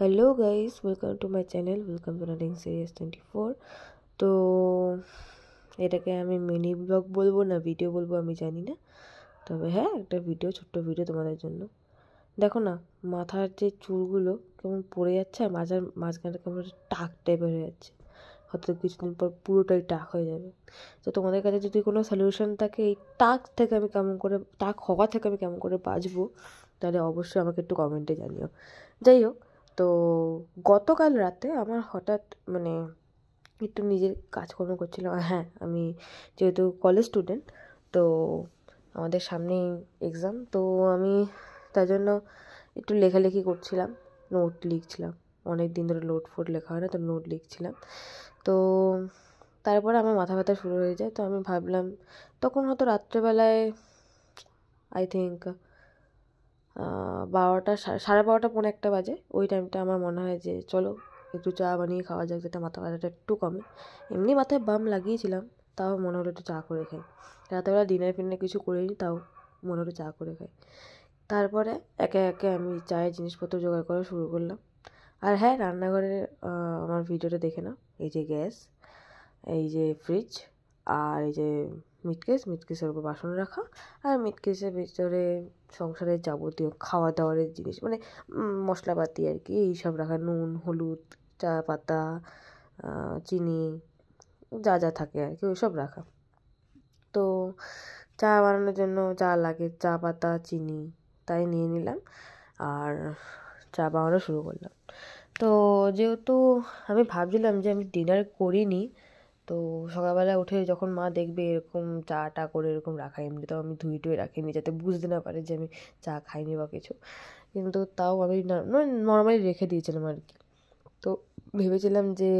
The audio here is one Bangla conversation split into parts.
Hello guys, welcome to my channel, welcome to nothing serious 24। তো এটাকে আমি মিনি ব্লগ বলবো না ভিডিও বলবো আমি জানি না, তবে হ্যাঁ একটা ভিডিও, ছোট্ট ভিডিও তোমাদের জন্য। দেখো না, মাথার যে চুলগুলো কেমন পড়ে যাচ্ছে আর মাঝখানটা কেমন টাক টাইপের হয়ে যাচ্ছে, হয়তো কিছুদিন পর পুরোটাই টাক হয়ে যাবে। তো তোমাদের কাছে যদি কোনো সলিউশন থাকে এই টাক থেকে আমি কেমন করে, টাক হওয়া থেকে আমি কেমন করে বাঁচবো, তাহলে অবশ্যই আমাকে একটু কমেন্টে জানিও। যাই হোক, তো গতকাল রাতে আমার হঠাৎ একটু নিজের কাজকর্ম করছিলাম। আর হ্যাঁ, আমি যেহেতু কলেজ স্টুডেন্ট, তো আমাদের সামনেই এক্সাম, তো আমি তার জন্য একটু লেখালেখি করছিলাম, নোট লিখছিলাম। অনেক দিন ধরে নোট ফোট লেখা হয় না, তো নোট লিখছিলাম। তো তারপরে আমার মাথা ব্যথা শুরু হয়ে যায়। তো আমি ভাবলাম, তখন হয়তো রাত্রেবেলায় আই থিঙ্ক 12টা, 12:30 পৌনে 1টা বাজে। ওই টাইমটা আমার মনে হয় যে চলো একটু চা বানিয়ে খাওয়া যাক, যাতে মাথা ব্যথাটা একটু কমে। এমনি মাথায় বাম লাগিয়েছিলাম, তাও মনে হলো একটু চা করে খাই। রাতেবেলা ডিনার ফিনার কিছু করিনি, তাও মনে হলো চা করে খাই। তারপরে একে একে আমি চায়ের জিনিসপত্র জোগাড় করা শুরু করলাম। আর হ্যাঁ, রান্নাঘরে আমার ভিডিওটা দেখে নাও। এই যে গ্যাস, এই যে ফ্রিজ, আর এই যে মিটকেসের উপর বাসন রাখা, আর মিটকেসের ভিতরে সংসারের যাবতীয় খাওয়া দাওয়ারের জিনিস, মশলাপাতি আর কি, এইসব রাখা, নুন, হলুদ, চা পাতা, চিনি, যা যা থাকে আর কি ওইসব রাখা। তো চা বানানোর জন্য যা লাগে, চা পাতা, চিনি, তাই নিয়ে নিলাম আর চা বানানো শুরু করলাম। তো যেহেতু আমি ভাবছিলাম যে আমি ডিনার করিনি, তো সকালবেলা উঠে যখন মা দেখবে এরকম চা টা করে এরকম রাখা, এমনিতেও আমি ধুয়ে টুয়ে রাখিনি যাতে বুঝতে না পারে যে আমি চা খাইনি বা কিছু, কিন্তু তাও আমি নর্মালি রেখে দিয়েছিলাম আর কি। তো ভেবেছিলাম যে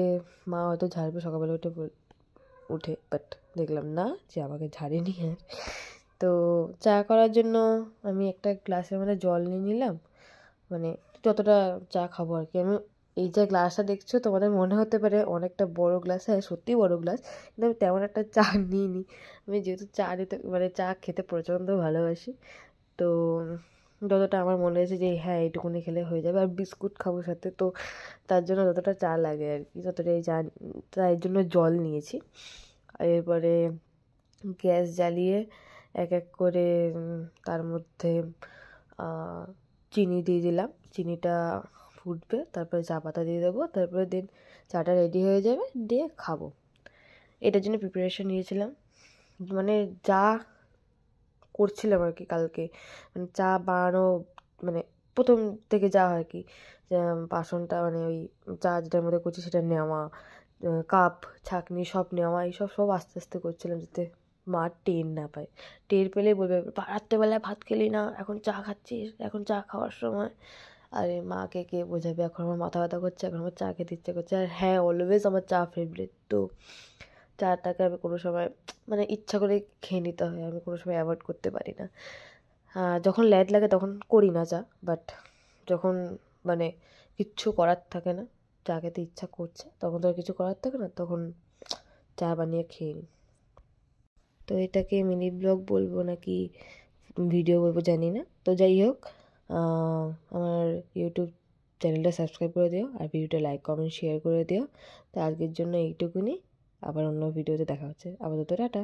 মা হয়তো ঝাড়বে সকালবেলা উঠে, বাট দেখলাম না, যে আমাকে ঝাড়েনি। আর তো চা করার জন্য আমি একটা গ্লাসের মধ্যে জল নিয়ে নিলাম, যতটা চা খাবো আর কি। আমি এই যে গ্লাসটা দেখছো, তোমাদের মনে হতে পারে অনেকটা বড় গ্লাস, হ্যাঁ সত্যিই বড় গ্লাস, কিন্তু আমি তেমন একটা চা নিইনি। আমি যেহেতু চা নিতে চা খেতে প্রচণ্ড ভালোবাসি, তো যতটা আমার মনে হয়েছে যে হ্যাঁ এইটুকুনি খেলে হয়ে যাবে, আর বিস্কুট খাবো সাথে, তো তার জন্য যতটা চা লাগে আর কি ততটাই চা, তাই জন্য জল নিয়েছি। এরপরে গ্যাস জ্বালিয়ে এক এক করে তার মধ্যে চিনি দিয়ে দিলাম। চিনিটা ফুটবে, তারপরে চা পাতা দিয়ে দেবো, তারপরে চাটা রেডি হয়ে যাবে, দিয়ে খাবো। এটার জন্য প্রিপারেশন নিয়েছিলাম, যা করছিলাম আর কি কালকে, চা বানানো, প্রথম থেকে যা হয় কি, বাসনটা ওই চা যেটার মধ্যে করছি সেটা নেওয়া, কাপ ছাঁকনি সব নেওয়া, এইসব সব আস্তে আস্তে করছিলাম যাতে মা টের না পায়। টের পেলেই বলবে রাত্রেবেলায় ভাত খেলি না, এখন চা খাচ্ছিস, এখন চা খাওয়ার সময়। আরে মাকে কে বোঝাবে, এখন আমার মাথা ব্যথা করছে, এখন আমার চা খেতে ইচ্ছে করছে। আর হ্যাঁ, অলওয়েজ আমার চা ফেভারিট, তো চাটাকে আমি কোনো সময় ইচ্ছা করে খেয়ে নিতে হয়, আমি কোনো সময় অ্যাভয়েড করতে পারি না। যখন ল্যাদ লাগে তখন করি না চা, বাট যখন কিচ্ছু করার থাকে না, চা খেতে ইচ্ছা করছে, তখন তো আর কিছু করার থাকে না, তখন চা বানিয়ে খেয়ে নিই। তো এটাকে মিনি ব্লগ বলবো নাকি ভিডিও বলবো জানি না। তো যাই হোক, আমার ইউটিউব চ্যানেলটা সাবস্ক্রাইব করে দিও, আর ভিডিওটা লাইক কমেন্ট শেয়ার করে দিও। তো আজকের জন্য এইটুকুনি, আবার অন্য ভিডিওতে দেখা হচ্ছে। আপাতত টাটা।